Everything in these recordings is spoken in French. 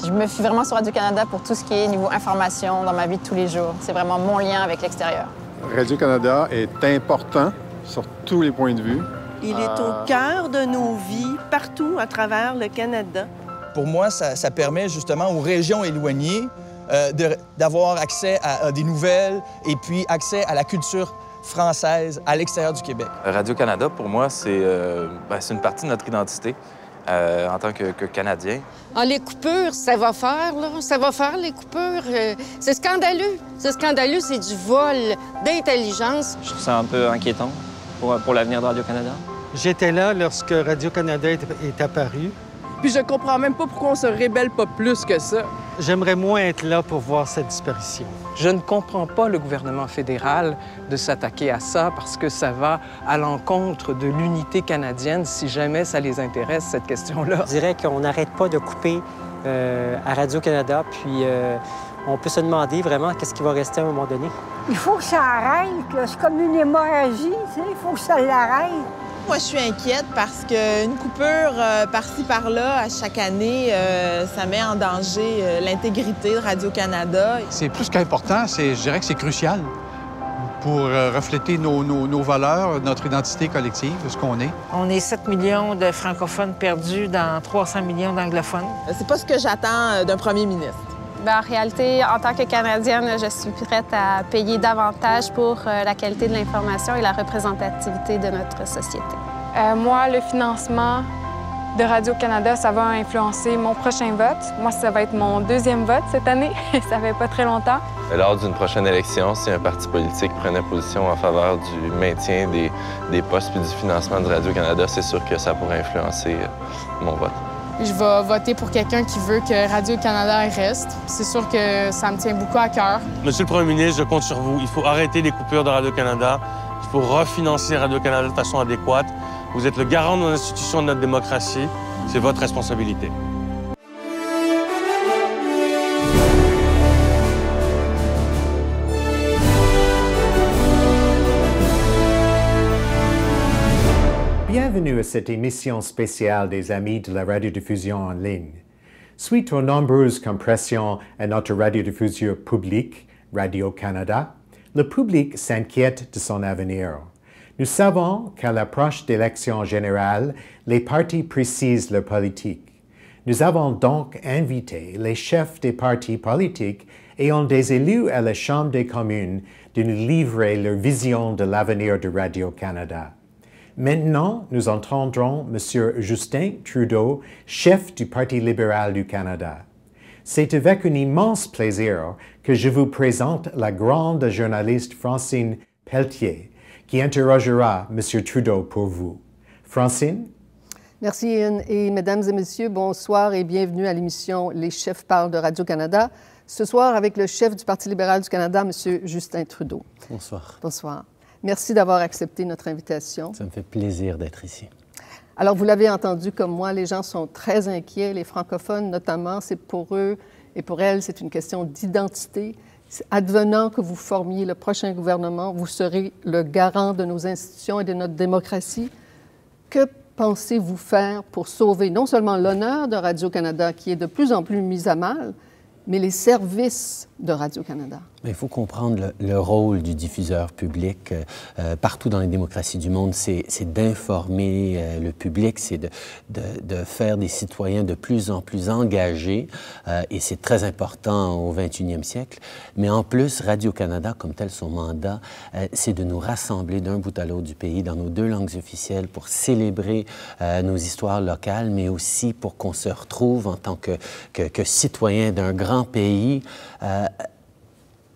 Je me fie vraiment sur Radio-Canada pour tout ce qui est niveau information dans ma vie de tous les jours. C'est vraiment mon lien avec l'extérieur. Radio-Canada est important sur tous les points de vue. Il est au cœur de nos vies, partout à travers le Canada. Pour moi, ça permet justement aux régions éloignées d'avoir accès à des nouvelles et puis accès à la culture française à l'extérieur du Québec. Radio-Canada, pour moi, c'est une partie de notre identité en tant que Canadien. Ah, les coupures, ça va faire, là. Ça va faire, les coupures. C'est scandaleux. C'est scandaleux, c'est du vol d'intelligence. Je trouve ça un peu inquiétant pour l'avenir de Radio-Canada. J'étais là lorsque Radio-Canada est apparu. Puis je comprends même pas pourquoi on se rébelle pas plus que ça. J'aimerais moins être là pour voir cette disparition. Je ne comprends pas le gouvernement fédéral de s'attaquer à ça parce que ça va à l'encontre de l'unité canadienne si jamais ça les intéresse, cette question-là. Je dirais qu'on n'arrête pas de couper à Radio-Canada, puis on peut se demander vraiment qu'est-ce qui va rester à un moment donné. Il faut que ça arrête, là. C'est comme une hémorragie, tu sais. Il faut que ça l'arrête. Moi, je suis inquiète parce qu'une coupure par-ci, par-là, à chaque année, ça met en danger l'intégrité de Radio-Canada. C'est plus qu'important, je dirais que c'est crucial pour refléter nos valeurs, notre identité collective, ce qu'on est. On est 7 millions de francophones perdus dans 300 millions d'anglophones. C'est pas ce que j'attends d'un premier ministre. En réalité, en tant que Canadienne, je suis prête à payer davantage pour la qualité de l'information et la représentativité de notre société. Moi, le financement de Radio-Canada, ça va influencer mon prochain vote. Moi, ça va être mon deuxième vote cette année. Ça fait pas très longtemps. Lors d'une prochaine élection, si un parti politique prenait position en faveur du maintien des postes puis du financement de Radio-Canada, c'est sûr que ça pourrait influencer mon vote. Je vais voter pour quelqu'un qui veut que Radio-Canada reste. C'est sûr que ça me tient beaucoup à cœur. Monsieur le Premier ministre, je compte sur vous. Il faut arrêter les coupures de Radio-Canada. Il faut refinancer Radio-Canada de façon adéquate. Vous êtes le garant de nos institutions, de notre démocratie. C'est votre responsabilité. Bienvenue à cette émission spéciale des Amis de la radiodiffusion en ligne. Suite aux nombreuses compressions à notre radiodiffusion publique, Radio-Canada, le public s'inquiète de son avenir. Nous savons qu'à l'approche d'élections générales, les partis précisent leur politique. Nous avons donc invité les chefs des partis politiques ayant des élus à la Chambre des communes de nous livrer leur vision de l'avenir de Radio-Canada. Maintenant, nous entendrons M. Justin Trudeau, chef du Parti libéral du Canada. C'est avec un immense plaisir que je vous présente la grande journaliste Francine Pelletier, qui interrogera M. Trudeau pour vous. Francine? Merci, Ian. Et mesdames et messieurs, bonsoir et bienvenue à l'émission Les chefs parlent de Radio-Canada. Ce soir, avec le chef du Parti libéral du Canada, M. Justin Trudeau. Bonsoir. Bonsoir. Merci d'avoir accepté notre invitation. Ça me fait plaisir d'être ici. Alors, vous l'avez entendu comme moi, les gens sont très inquiets, les francophones notamment. C'est pour eux et pour elles, c'est une question d'identité. Advenant que vous formiez le prochain gouvernement, vous serez le garant de nos institutions et de notre démocratie. Que pensez-vous faire pour sauver non seulement l'honneur de Radio-Canada, qui est de plus en plus mis à mal, mais les services de Radio-Canada? Il faut comprendre le rôle du diffuseur public partout dans les démocraties du monde. C'est d'informer le public, c'est de faire des citoyens de plus en plus engagés et c'est très important au 21e siècle. Mais en plus, Radio-Canada, comme tel son mandat, c'est de nous rassembler d'un bout à l'autre du pays dans nos deux langues officielles pour célébrer nos histoires locales, mais aussi pour qu'on se retrouve en tant que citoyens d'un grand pays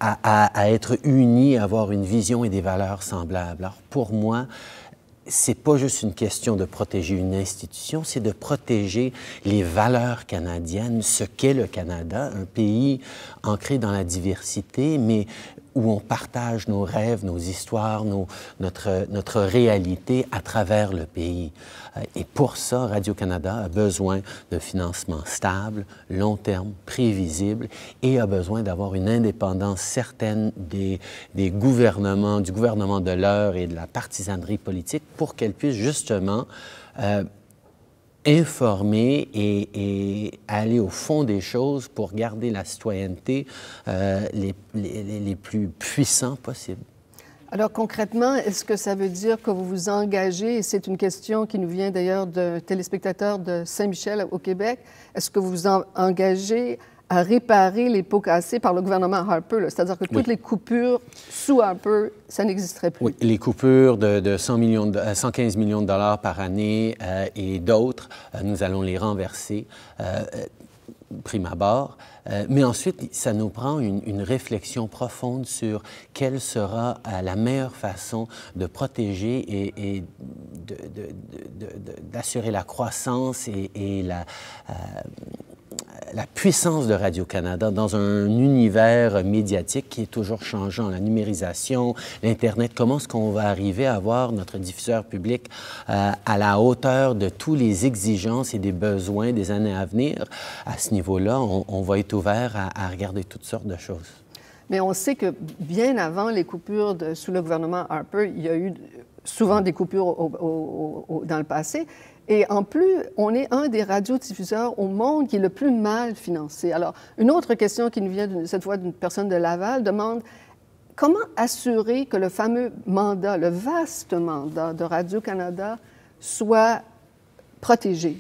à être unis, à avoir une vision et des valeurs semblables. Alors, pour moi, c'est pas juste une question de protéger une institution, c'est de protéger les valeurs canadiennes, ce qu'est le Canada, un pays ancré dans la diversité, mais où on partage nos rêves, nos histoires, notre réalité à travers le pays. Et pour ça, Radio-Canada a besoin de financement stable, long terme, prévisible, et a besoin d'avoir une indépendance certaine des gouvernements, du gouvernement de l'heure et de la partisanerie politique pour qu'elle puisse justement informer et aller au fond des choses pour garder la citoyenneté les plus puissants possibles. Alors concrètement, est-ce que ça veut dire que vous vous engagez, et c'est une question qui nous vient d'ailleurs d'un téléspectateur de Saint-Michel au Québec, est-ce que vous vous engagez à réparer les pots cassés par le gouvernement Harper, c'est-à-dire que toutes les coupures sous Harper, ça n'existerait plus? Oui, les coupures de 115 millions de dollars par année et d'autres, nous allons les renverser prime abord. Mais ensuite, ça nous prend une réflexion profonde sur quelle sera la meilleure façon de protéger et d'assurer la croissance et la puissance de Radio-Canada dans un univers médiatique qui est toujours changeant. La numérisation, l'Internet, comment est-ce qu'on va arriver à avoir notre diffuseur public à la hauteur de toutes les exigences et des besoins des années à venir? À ce niveau-là, on va être ouvert à regarder toutes sortes de choses. Mais on sait que bien avant les coupures sous le gouvernement Harper, il y a eu souvent des coupures dans le passé. Et en plus, on est un des radiodiffuseurs au monde qui est le plus mal financé. Alors, une autre question qui nous vient cette fois d'une personne de Laval demande comment assurer que le fameux mandat, le vaste mandat de Radio-Canada soit protégé?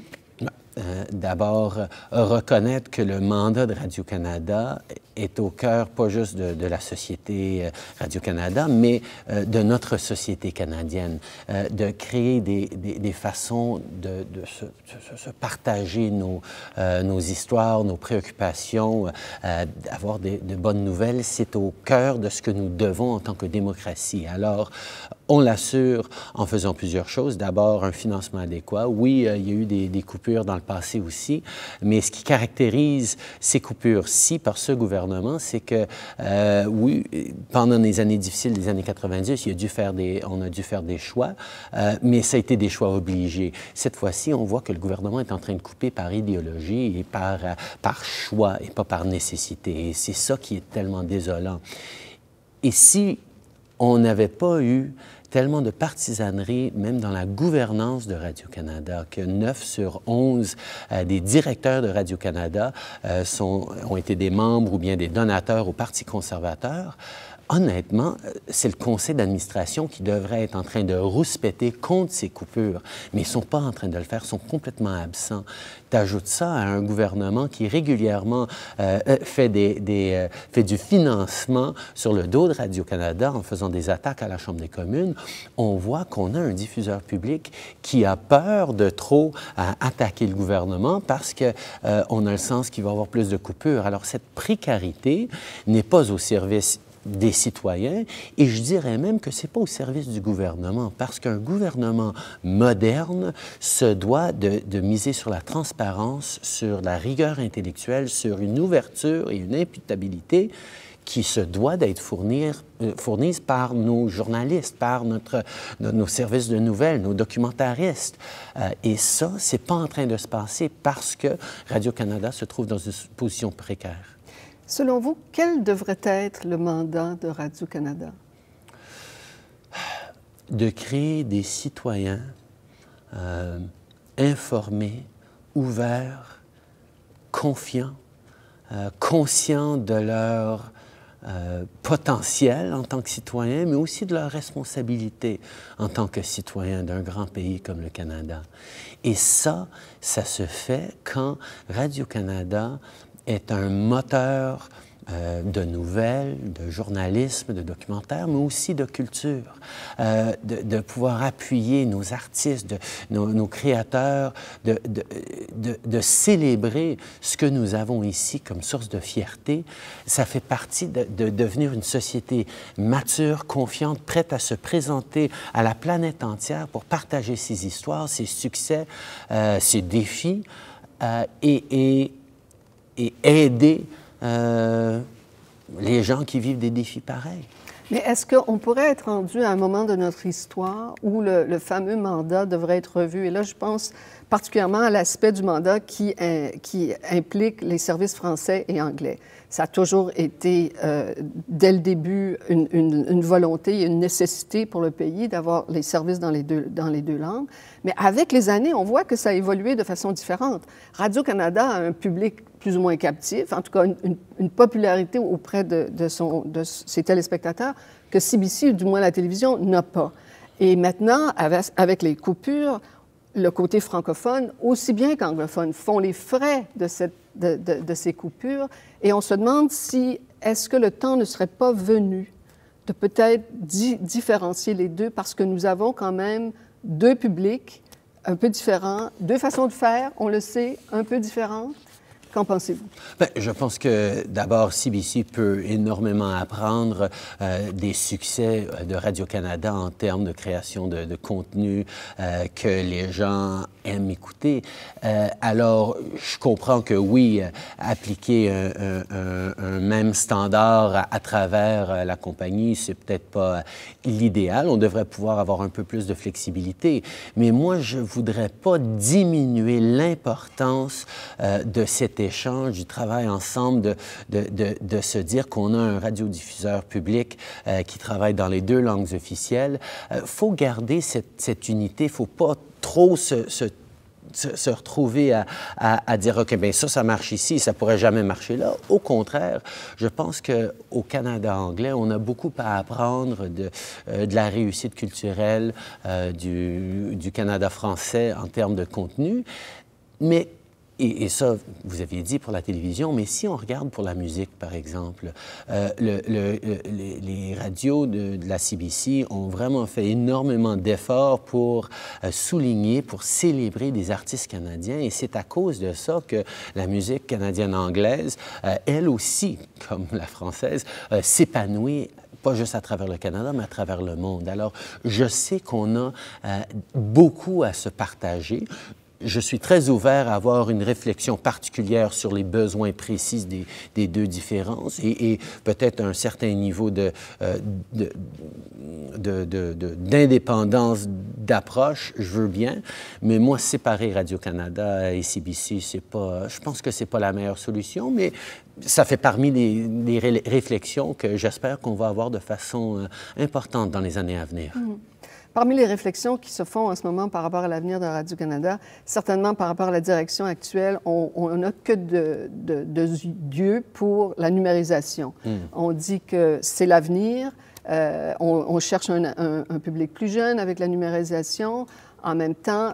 D'abord, reconnaître que le mandat de Radio-Canada est au cœur, pas juste de la société Radio-Canada, mais de notre société canadienne, de créer des façons de se partager nos histoires, nos préoccupations, avoir de bonnes nouvelles. C'est au cœur de ce que nous devons en tant que démocratie. Alors, on l'assure en faisant plusieurs choses. D'abord, un financement adéquat. Oui, il y a eu des coupures dans le passé aussi, mais ce qui caractérise ces coupures-ci par ce gouvernement, c'est que, oui, pendant les années difficiles des années 90, on a dû faire des choix, mais ça a été des choix obligés. Cette fois-ci, on voit que le gouvernement est en train de couper par idéologie et par choix et pas par nécessité. Et c'est ça qui est tellement désolant. Et si on n'avait pas eu tellement de partisanerie, même dans la gouvernance de Radio-Canada, que 9 sur 11 des directeurs de Radio-Canada ont été des membres ou bien des donateurs au Parti conservateur. Honnêtement, c'est le conseil d'administration qui devrait être en train de rouspéter contre ces coupures, mais ils ne sont pas en train de le faire, ils sont complètement absents. Tu ajoutes ça à un gouvernement qui régulièrement fait du financement sur le dos de Radio-Canada en faisant des attaques à la Chambre des communes. On voit qu'on a un diffuseur public qui a peur de trop attaquer le gouvernement parce qu'on a le sens qu'il va y avoir plus de coupures. Alors, cette précarité n'est pas au service des citoyens, et je dirais même que ce n'est pas au service du gouvernement, parce qu'un gouvernement moderne se doit de miser sur la transparence, sur la rigueur intellectuelle, sur une ouverture et une imputabilité qui se doit d'être fournies par nos journalistes, par nos services de nouvelles, nos documentaristes. Et ça, ce n'est pas en train de se passer parce que Radio-Canada se trouve dans une position précaire. Selon vous, quel devrait être le mandat de Radio-Canada? De créer des citoyens informés, ouverts, confiants, conscients de leur potentiel en tant que citoyen, mais aussi de leur responsabilité en tant que citoyen d'un grand pays comme le Canada. Et ça se fait quand Radio-Canada est un moteur de nouvelles, de journalisme, de documentaire, mais aussi de culture, de pouvoir appuyer nos artistes, nos créateurs, de célébrer ce que nous avons ici comme source de fierté. Ça fait partie de devenir une société mature, confiante, prête à se présenter à la planète entière pour partager ses histoires, ses succès, ses défis et aider les gens qui vivent des défis pareils. Mais est-ce qu'on pourrait être rendu à un moment de notre histoire où le fameux mandat devrait être revu? Et là, je pense particulièrement à l'aspect du mandat qui implique les services français et anglais. Ça a toujours été, dès le début, une volonté et une nécessité pour le pays d'avoir les services dans les deux langues. Mais avec les années, on voit que ça a évolué de façon différente. Radio-Canada a un public plus ou moins captif, en tout cas une popularité auprès de ses téléspectateurs que CBC, ou du moins la télévision, n'a pas. Et maintenant, avec les coupures, le côté francophone, aussi bien qu'anglophone, font les frais de ces coupures. Et on se demande si est-ce que le temps ne serait pas venu de peut-être différencier les deux, parce que nous avons quand même deux publics un peu différents, deux façons de faire, on le sait, un peu différentes. Qu'en pensez-vous? Bien, je pense que d'abord, CBC peut énormément apprendre des succès de Radio-Canada en termes de création de contenu que les gens aiment écouter. Alors, je comprends que oui, appliquer un même standard à travers la compagnie, c'est peut-être pas l'idéal. On devrait pouvoir avoir un peu plus de flexibilité. Mais moi, je voudrais pas diminuer l'importance de cet échange, du travail ensemble, de se dire qu'on a un radiodiffuseur public qui travaille dans les deux langues officielles. Faut garder cette unité. Faut pas trop se retrouver à dire « OK, bien ça marche ici, ça pourrait jamais marcher là ». Au contraire, je pense qu'au Canada anglais, on a beaucoup à apprendre de la réussite culturelle du Canada français en termes de contenu. Mais et ça, vous aviez dit pour la télévision, mais si on regarde pour la musique, par exemple, les radios de la CBC ont vraiment fait énormément d'efforts pour souligner, pour célébrer des artistes canadiens. Et c'est à cause de ça que la musique canadienne-anglaise, elle aussi, comme la française, s'épanouit pas juste à travers le Canada, mais à travers le monde. Alors, je sais qu'on a beaucoup à se partager. Je suis très ouvert à avoir une réflexion particulière sur les besoins précis des deux différences et peut-être un certain niveau d'indépendance d'approche, je veux bien, mais moi, séparer Radio-Canada et CBC, c'est pas, je pense que c'est pas la meilleure solution, mais ça fait parmi les réflexions que j'espère qu'on va avoir de façon importante dans les années à venir. Mmh. Parmi les réflexions qui se font en ce moment par rapport à l'avenir de Radio-Canada, certainement par rapport à la direction actuelle, on n'a que d'yeux pour la numérisation. On dit que c'est l'avenir, on cherche un public plus jeune avec la numérisation. En même temps,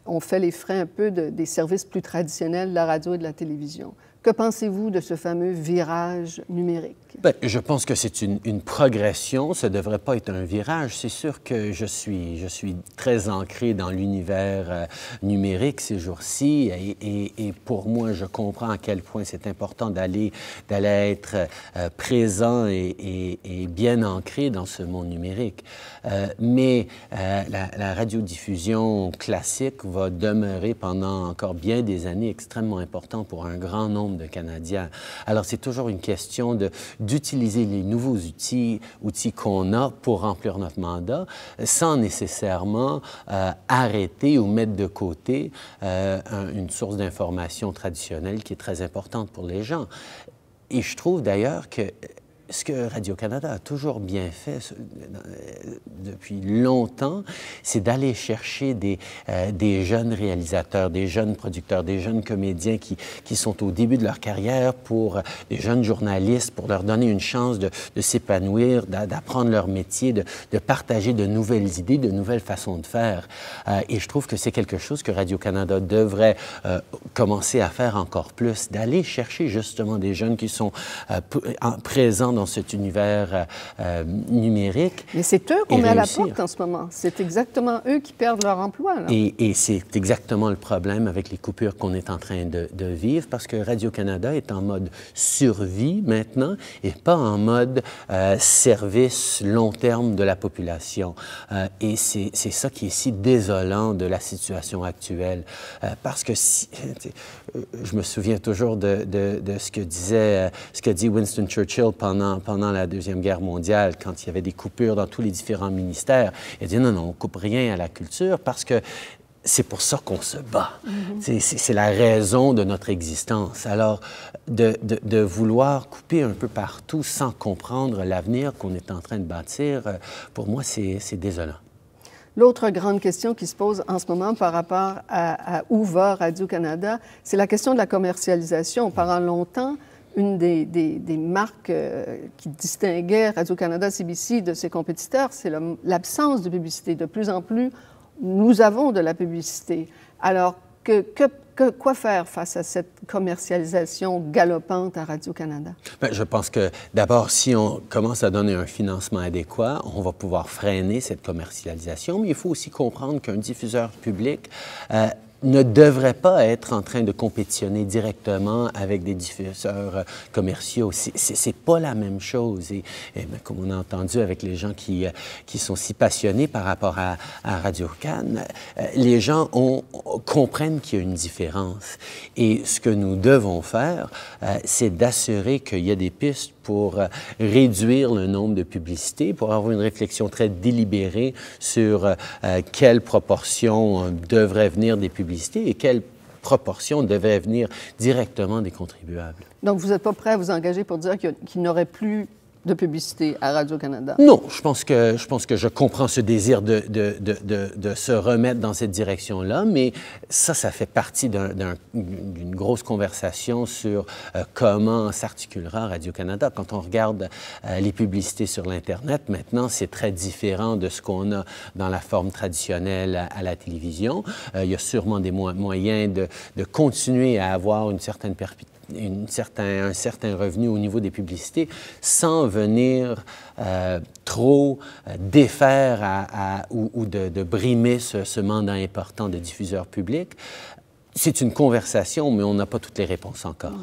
on fait les frais un peu des services plus traditionnels de la radio et de la télévision. Que pensez-vous de ce fameux virage numérique? Bien, je pense que c'est une progression. Ça ne devrait pas être un virage. C'est sûr que je suis très ancré dans l'univers numérique ces jours-ci. Et pour moi, je comprends à quel point c'est important d'aller être présent et bien ancré dans ce monde numérique. Mais la radiodiffusion classique va demeurer pendant encore bien des années extrêmement importante pour un grand nombre de Canadiens. Alors, c'est toujours une question d'utiliser les nouveaux outils qu'on a pour remplir notre mandat sans nécessairement arrêter ou mettre de côté une source d'information traditionnelle qui est très importante pour les gens. Et je trouve d'ailleurs que ce que Radio-Canada a toujours bien fait depuis longtemps, c'est d'aller chercher des jeunes réalisateurs, des jeunes producteurs, des jeunes comédiens qui sont au début de leur carrière, des jeunes journalistes, pour leur donner une chance de s'épanouir, d'apprendre leur métier, de partager de nouvelles idées, de nouvelles façons de faire. Et je trouve que c'est quelque chose que Radio-Canada devrait commencer à faire encore plus, d'aller chercher justement des jeunes qui sont présents dans cet univers numérique. Mais c'est eux qu'on met à la porte en ce moment. C'est exactement eux qui perdent leur emploi. Là. Et c'est exactement le problème avec les coupures qu'on est en train de vivre, parce que Radio-Canada est en mode survie maintenant et pas en mode service long terme de la population. Et c'est ça qui est si désolant de la situation actuelle. Parce que je me souviens toujours de ce que dit Winston Churchill pendant la Deuxième Guerre mondiale, quand il y avait des coupures dans tous les différents ministères. Il a dit non, on ne coupe rien à la culture parce que c'est pour ça qu'on se bat. C'est la raison de notre existence. Alors, de vouloir couper un peu partout sans comprendre l'avenir qu'on est en train de bâtir, pour moi, c'est désolant. L'autre grande question qui se pose en ce moment par rapport à où va Radio-Canada, c'est la question de la commercialisation. Pendant longtemps, une des marques qui distinguait Radio-Canada CBC de ses compétiteurs, c'est l'absence de publicité. De plus en plus, nous avons de la publicité. Alors, quoi faire face à cette commercialisation galopante à Radio-Canada? Bien, je pense que, d'abord, si on commence à donner un financement adéquat, on va pouvoir freiner cette commercialisation, mais il faut aussi comprendre qu'un diffuseur public ne devrait pas être en train de compétitionner directement avec des diffuseurs commerciaux. C'est pas la même chose. Et bien, comme on a entendu avec les gens qui sont si passionnés par rapport à Radio-Can, les gens comprennent qu'il y a une différence. Et ce que nous devons faire, c'est d'assurer qu'il y a des pistes pour réduire le nombre de publicités, pour avoir une réflexion très délibérée sur quelle proportion devrait venir des publicités et quelle proportion devait venir directement des contribuables. Donc, vous n'êtes pas prêt à vous engager pour dire qu'il n'y aurait plus de publicité à Radio-Canada? Non, je pense que je comprends ce désir de se remettre dans cette direction-là, mais ça fait partie d'une grosse conversation sur comment s'articulera Radio-Canada. Quand on regarde les publicités sur l'Internet, maintenant, c'est très différent de ce qu'on a dans la forme traditionnelle à la télévision. Il y a sûrement des moyens de continuer à avoir un certain revenu au niveau des publicités sans venir trop défaire ou de brimer ce mandat important de diffuseur public. C'est une conversation, mais on n'a pas toutes les réponses encore.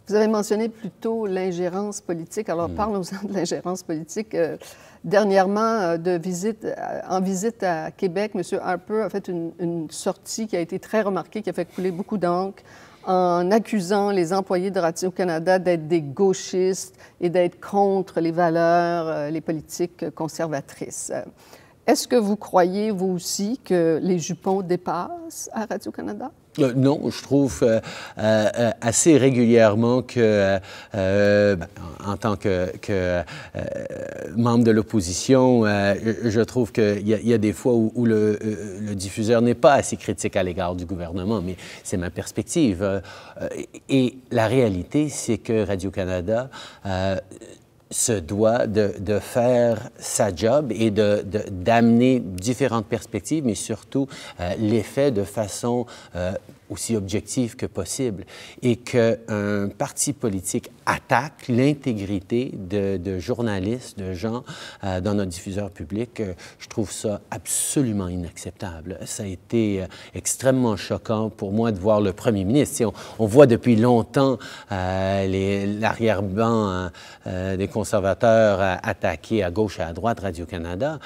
Vous avez mentionné plus tôt l'ingérence politique. Alors, parlons-en de l'ingérence politique. Dernièrement, en visite à Québec, M. Harper a fait une sortie qui a été très remarquée, qui a fait couler beaucoup d'encre, en accusant les employés de Radio-Canada d'être des gauchistes et d'être contre les valeurs, les politiques conservatrices. Est-ce que vous croyez, vous aussi, que les jupons dépassent à Radio-Canada? Non, je trouve assez régulièrement que, en tant que membre de l'opposition, je trouve qu'il y a des fois où le diffuseur n'est pas assez critique à l'égard du gouvernement, mais c'est ma perspective. Et la réalité, c'est que Radio-Canada se doit de faire sa job et d'amener différentes perspectives, mais surtout l'effet de façon aussi objective que possible. Et qu'un parti politique attaque l'intégrité de journalistes, de gens dans notre diffuseur public, je trouve ça absolument inacceptable. Ça a été extrêmement choquant pour moi de voir le premier ministre. On voit depuis longtemps l'arrière-ban des conservateurs attaquer à gauche et à droite Radio-Canada,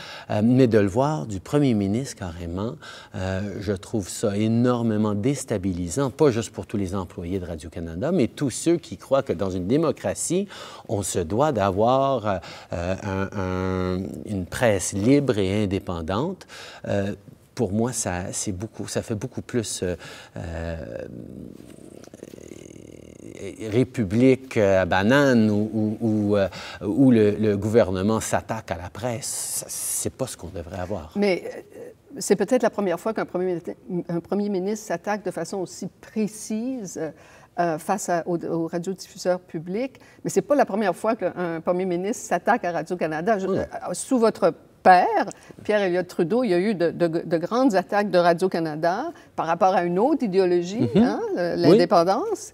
mais de le voir du premier ministre carrément, je trouve ça énormément déstabilisant, pas juste pour tous les employés de Radio-Canada, mais tous ceux qui croient que dans une démocratie, on se doit d'avoir une presse libre et indépendante. Pour moi, ça fait beaucoup plus république à banane où le gouvernement s'attaque à la presse. C'est pas ce qu'on devrait avoir. Mais c'est peut-être la première fois qu'un premier ministre s'attaque de façon aussi précise face aux radiodiffuseurs publics, mais c'est pas la première fois qu'un premier ministre s'attaque à Radio-Canada. Sous votre père, Pierre-Éliott Trudeau, il y a eu de grandes attaques de Radio-Canada par rapport à une autre idéologie, l'indépendance.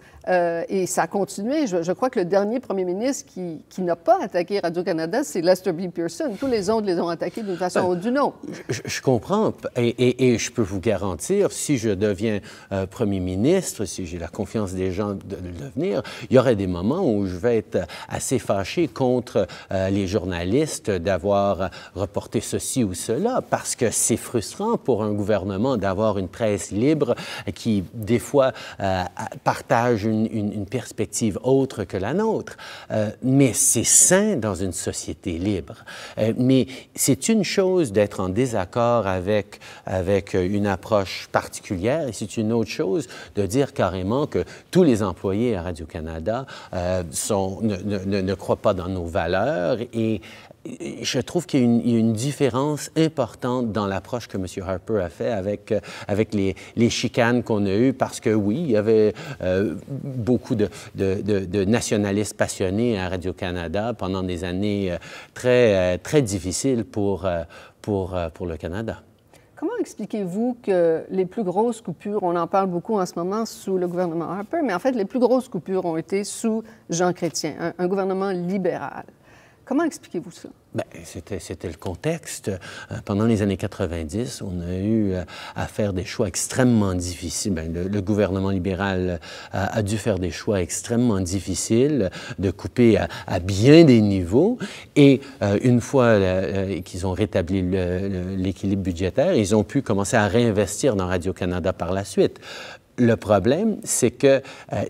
Et ça a continué. Je crois que le dernier premier ministre qui n'a pas attaqué Radio-Canada, c'est Lester B. Pearson. Tous les autres les ont attaqués d'une façon ou d'une autre. Je comprends. Et je peux vous garantir, si je deviens premier ministre, si j'ai la confiance des gens de le devenir, il y aurait des moments où je vais être assez fâché contre les journalistes d'avoir reporté ceci ou cela, parce que c'est frustrant pour un gouvernement d'avoir une presse libre qui, des fois, partage une perspective autre que la nôtre. Mais c'est sain dans une société libre. Mais c'est une chose d'être en désaccord avec une approche particulière, et c'est une autre chose de dire carrément que tous les employés à Radio-Canada ne croient pas dans nos valeurs. Et je trouve qu'il y a une différence importante dans l'approche que M. Harper a fait avec les chicanes qu'on a eues, parce que oui, il y avait beaucoup de nationalistes passionnés à Radio-Canada pendant des années très difficiles pour le Canada. Comment expliquez-vous que les plus grosses coupures, on en parle beaucoup en ce moment sous le gouvernement Harper, mais en fait, les plus grosses coupures ont été sous Jean Chrétien, un gouvernement libéral. Comment expliquez-vous ça? Bien, c'était le contexte. Pendant les années 90, on a eu à faire des choix extrêmement difficiles. Bien, le gouvernement libéral a dû faire des choix extrêmement difficiles, de couper à bien des niveaux. Et une fois qu'ils ont rétabli l'équilibre budgétaire, ils ont pu commencer à réinvestir dans Radio-Canada par la suite. Le problème, c'est que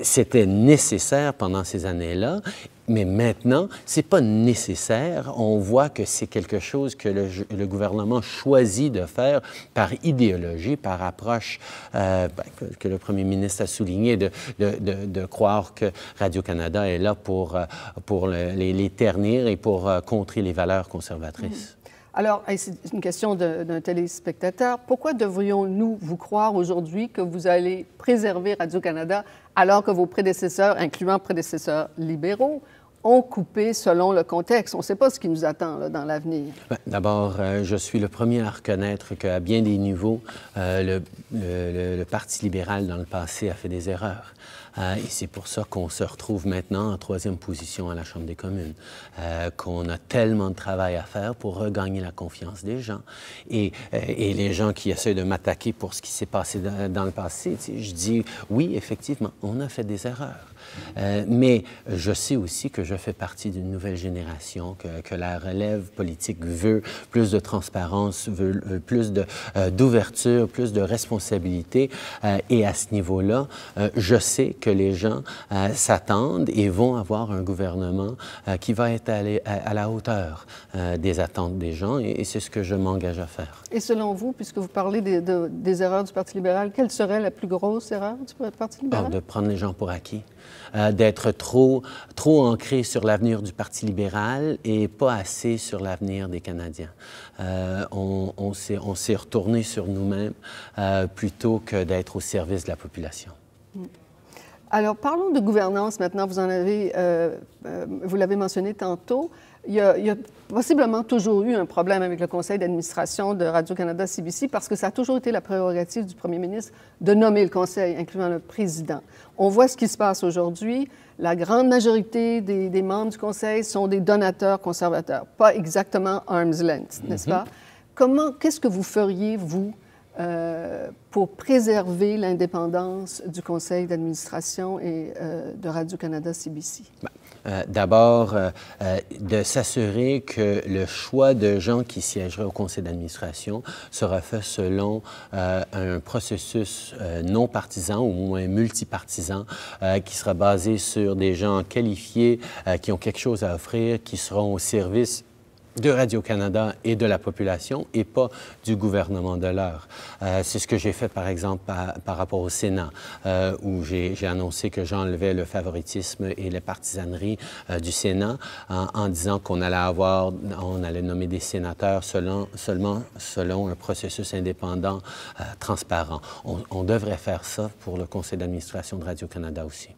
c'était nécessaire pendant ces années-là, mais maintenant, ce n'est pas nécessaire. On voit que c'est quelque chose que le gouvernement choisit de faire par idéologie, par approche que le premier ministre a souligné, de croire que Radio-Canada est là pour les ternir et pour contrer les valeurs conservatrices. Alors, c'est une question d'un téléspectateur. Pourquoi devrions-nous vous croire aujourd'hui que vous allez préserver Radio-Canada alors que vos prédécesseurs, incluant prédécesseurs libéraux, ont coupé selon le contexte? On ne sait pas ce qui nous attend là, dans l'avenir. D'abord, je suis le premier à reconnaître qu'à bien des niveaux, le Parti libéral, dans le passé, a fait des erreurs. Et c'est pour ça qu'on se retrouve maintenant en 3e position à la Chambre des communes, qu'on a tellement de travail à faire pour regagner la confiance des gens. Et les gens qui essaient de m'attaquer pour ce qui s'est passé dans le passé, je dis oui, effectivement, on a fait des erreurs. Mais je sais aussi que je fais partie d'une nouvelle génération, que la relève politique veut plus de transparence, veut plus d'ouverture, plus de responsabilité. Et à ce niveau-là, je sais que les gens s'attendent et vont avoir un gouvernement qui va être à la hauteur des attentes des gens, et c'est ce que je m'engage à faire. Et selon vous, puisque vous parlez des erreurs du Parti libéral, quelle serait la plus grosse erreur du Parti libéral? De prendre les gens pour acquis. D'être trop ancré sur l'avenir du Parti libéral et pas assez sur l'avenir des Canadiens. On s'est retourné sur nous-mêmes plutôt que d'être au service de la population. Alors, parlons de gouvernance maintenant. Vous l'avez mentionné tantôt. Il y a possiblement toujours eu un problème avec le conseil d'administration de Radio-Canada-CBC parce que ça a toujours été la prérogative du premier ministre de nommer le conseil, incluant le président. On voit ce qui se passe aujourd'hui. La grande majorité des membres du conseil sont des donateurs conservateurs, pas exactement arm's length, n'est-ce pas? Qu'est-ce que vous feriez, vous, pour préserver l'indépendance du conseil d'administration et de Radio-Canada-CBC? D'abord, de s'assurer que le choix de gens qui siégeraient au conseil d'administration sera fait selon un processus non partisan ou moins multipartisan qui sera basé sur des gens qualifiés qui ont quelque chose à offrir, qui seront au service de Radio-Canada et de la population et pas du gouvernement de l'heure. C'est ce que j'ai fait, par exemple, par rapport au Sénat, où j'ai annoncé que j'enlevais le favoritisme et la partisanerie du Sénat en disant qu'on allait nommer des sénateurs seulement selon un processus indépendant, transparent. On devrait faire ça pour le conseil d'administration de Radio-Canada aussi.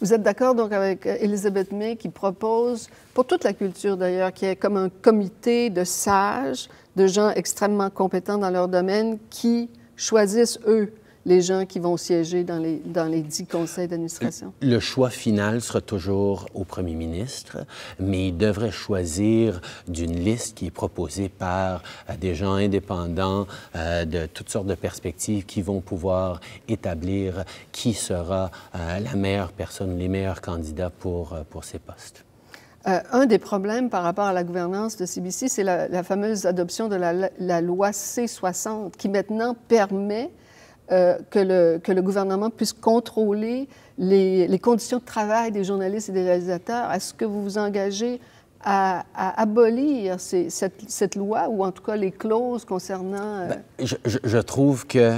Vous êtes d'accord donc avec Elizabeth May qui propose, pour toute la culture d'ailleurs, qu'il y ait comme un comité de sages, de gens extrêmement compétents dans leur domaine qui choisissent, eux, les gens qui vont siéger dans les 10 conseils d'administration? Le choix final sera toujours au premier ministre, mais il devrait choisir d'une liste qui est proposée par des gens indépendants de toutes sortes de perspectives qui vont pouvoir établir qui sera la meilleure personne, les meilleurs candidats pour ces postes. Un des problèmes par rapport à la gouvernance de CBC, c'est la fameuse adoption de la loi C-60 qui maintenant permet que le gouvernement puisse contrôler les conditions de travail des journalistes et des réalisateurs? Est-ce que vous vous engagez à abolir cette loi, ou en tout cas les clauses concernant... Je trouve que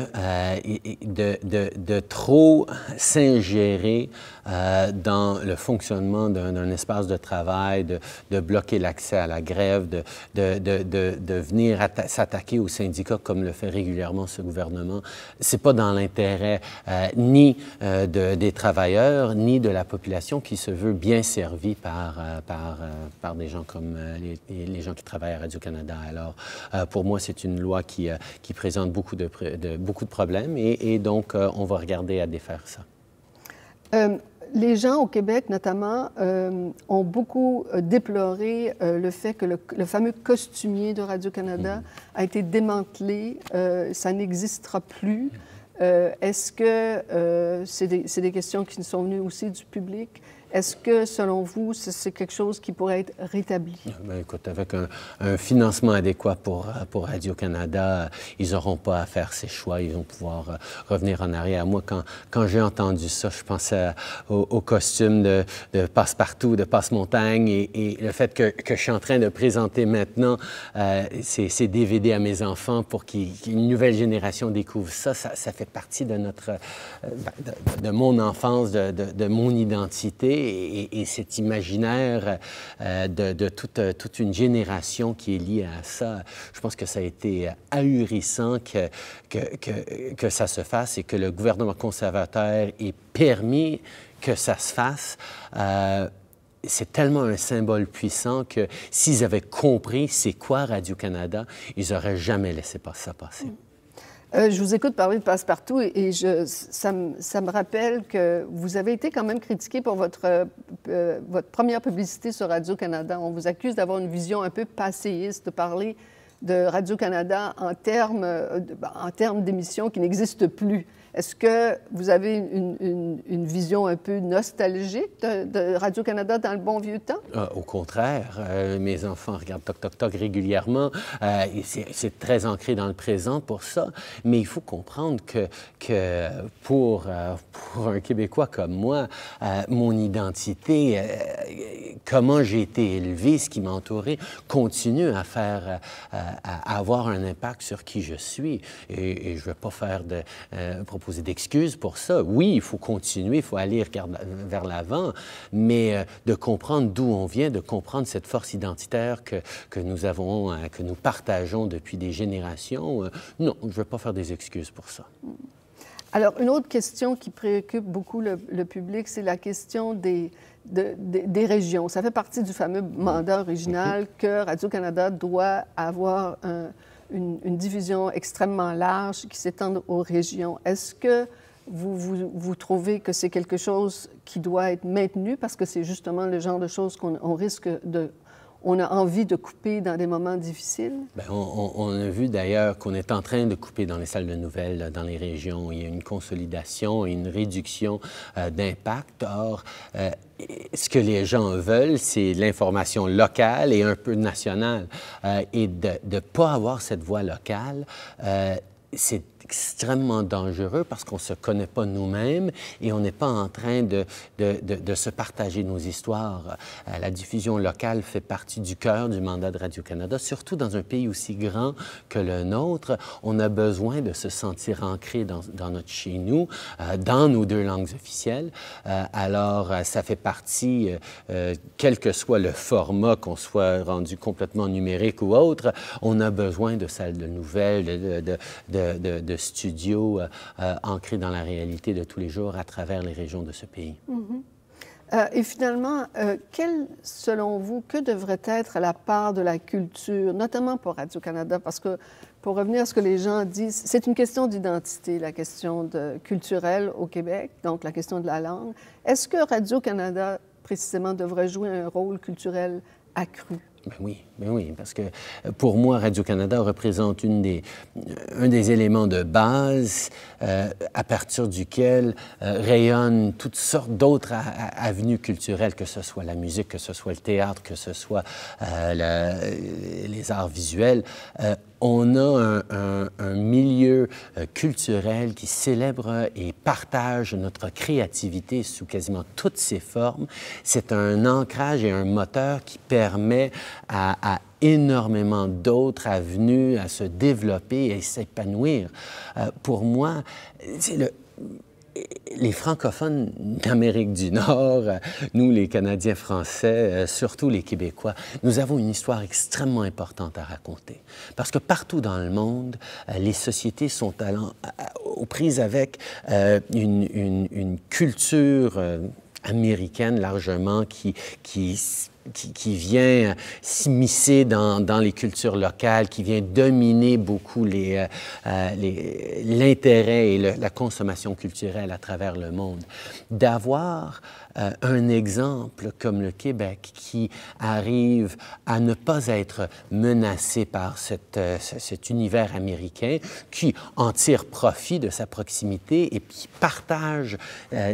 de trop s'ingérer dans le fonctionnement d'un espace de travail, de bloquer l'accès à la grève, de venir s'attaquer aux syndicats comme le fait régulièrement ce gouvernement, c'est pas dans l'intérêt ni des travailleurs, ni de la population qui se veut bien servie par des gens comme les gens qui travaillent à Radio-Canada. Alors, pour moi, c'est une loi qui présente beaucoup de problèmes et donc, on va regarder à défaire ça. Les gens au Québec, notamment, ont beaucoup déploré le fait que le fameux costumier de Radio-Canada a été démantelé. Ça n'existera plus. Est-ce que c'est des questions qui nous sont venues aussi du public? Est-ce que, selon vous, c'est quelque chose qui pourrait être rétabli? Bien, écoute, avec un financement adéquat pour Radio-Canada, ils n'auront pas à faire ces choix. Ils vont pouvoir revenir en arrière. Moi, quand j'ai entendu ça, je pensais au costume de Passe-Partout, de Passe-Montagne, et le fait que je suis en train de présenter maintenant ces DVD à mes enfants pour qu'une nouvelle génération découvre ça, ça fait partie de de mon enfance, de mon identité. Et cet imaginaire de toute une génération qui est liée à ça, je pense que ça a été ahurissant que ça se fasse et que le gouvernement conservateur ait permis que ça se fasse. C'est tellement un symbole puissant que s'ils avaient compris c'est quoi Radio-Canada, ils n'auraient jamais laissé ça passer. Je vous écoute parler de Passe-Partout et ça me rappelle que vous avez été quand même critiqué pour votre première publicité sur Radio-Canada. On vous accuse d'avoir une vision un peu passéiste, de parler de Radio-Canada en termes d'émissions qui n'existent plus. Est-ce que vous avez une vision un peu nostalgique de Radio-Canada dans le bon vieux temps? Au contraire. Mes enfants regardent Toc Toc Toc régulièrement. C'est très ancré dans le présent pour ça. Mais il faut comprendre que pour un Québécois comme moi, mon identité, comment j'ai été élevé, ce qui m'a entouré, continue à avoir un impact sur qui je suis. Et je ne vais pas faire proposer d'excuses pour ça. Oui, il faut continuer, il faut aller vers l'avant, mais de comprendre d'où on vient, de comprendre cette force identitaire que nous avons, que nous partageons depuis des générations, non, je ne veux pas faire des excuses pour ça. Alors, une autre question qui préoccupe beaucoup le public, c'est la question des régions. Ça fait partie du fameux mandat original que Radio-Canada doit avoir une division extrêmement large qui s'étend aux régions. Est-ce que vous trouvez que c'est quelque chose qui doit être maintenu parce que c'est justement le genre de choses qu'on risque on a envie de couper dans des moments difficiles? Bien, on a vu d'ailleurs qu'on est en train de couper dans les salles de nouvelles, dans les régions. Il y a une consolidation et une réduction d'impact. Or, ce que les gens veulent, c'est l'information locale et un peu nationale. Et de ne pas avoir cette voix locale, c'est extrêmement dangereux parce qu'on ne se connaît pas nous-mêmes et on n'est pas en train de se partager nos histoires. La diffusion locale fait partie du cœur du mandat de Radio-Canada, surtout dans un pays aussi grand que le nôtre. On a besoin de se sentir ancré dans notre chez-nous, dans nos deux langues officielles. Alors, ça fait partie, quel que soit le format, qu'on soit rendu complètement numérique ou autre, on a besoin de salles de nouvelles, de studios ancrés dans la réalité de tous les jours à travers les régions de ce pays. Et finalement, selon vous, que devrait être la part de la culture, notamment pour Radio-Canada? Parce que, pour revenir à ce que les gens disent, c'est une question d'identité, la question culturelle au Québec, donc la question de la langue. Est-ce que Radio-Canada, précisément, devrait jouer un rôle culturel accru? Ben oui, parce que pour moi, Radio-Canada représente un des éléments de base à partir duquel rayonnent toutes sortes d'autres avenues culturelles, que ce soit la musique, que ce soit le théâtre, que ce soit les arts visuels. on a un milieu culturel qui célèbre et partage notre créativité sous quasiment toutes ses formes. C'est un ancrage et un moteur qui permet à énormément d'autres avenues à se développer et s'épanouir. Pour moi, c'est les francophones d'Amérique du Nord, nous les Canadiens français, surtout les Québécois, nous avons une histoire extrêmement importante à raconter. Parce que partout dans le monde, les sociétés sont aux prises avec une culture américaine largement qui vient s'immiscer dans les cultures locales, qui vient dominer beaucoup l'intérêt et la consommation culturelle à travers le monde. D'avoir un exemple comme le Québec qui arrive à ne pas être menacé par cet univers américain, qui en tire profit de sa proximité et qui partage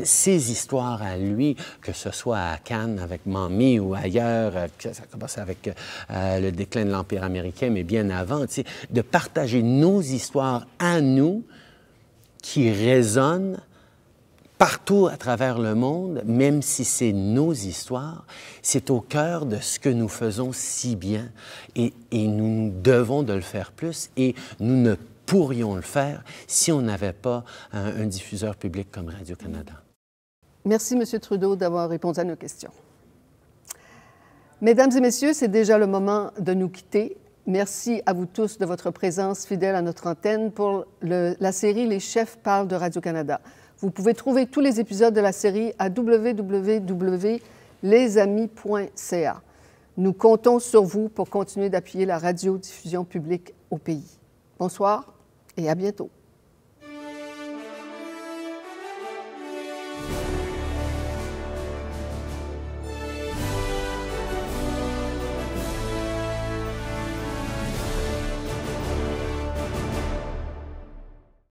ses histoires à lui, que ce soit à Cannes avec Mamie ou ailleurs, ça commence avec le déclin de l'Empire américain, mais bien avant, de partager nos histoires à nous qui résonnent partout à travers le monde, même si c'est nos histoires, c'est au cœur de ce que nous faisons si bien et nous devons de le faire plus et nous ne pourrions le faire si on n'avait pas un diffuseur public comme Radio-Canada. Merci, M. Trudeau, d'avoir répondu à nos questions. Mesdames et messieurs, c'est déjà le moment de nous quitter. Merci à vous tous de votre présence fidèle à notre antenne pour la série « Les chefs parlent de Radio-Canada ». Vous pouvez trouver tous les épisodes de la série à www.lesamis.ca. Nous comptons sur vous pour continuer d'appuyer la radiodiffusion publique au pays. Bonsoir et à bientôt.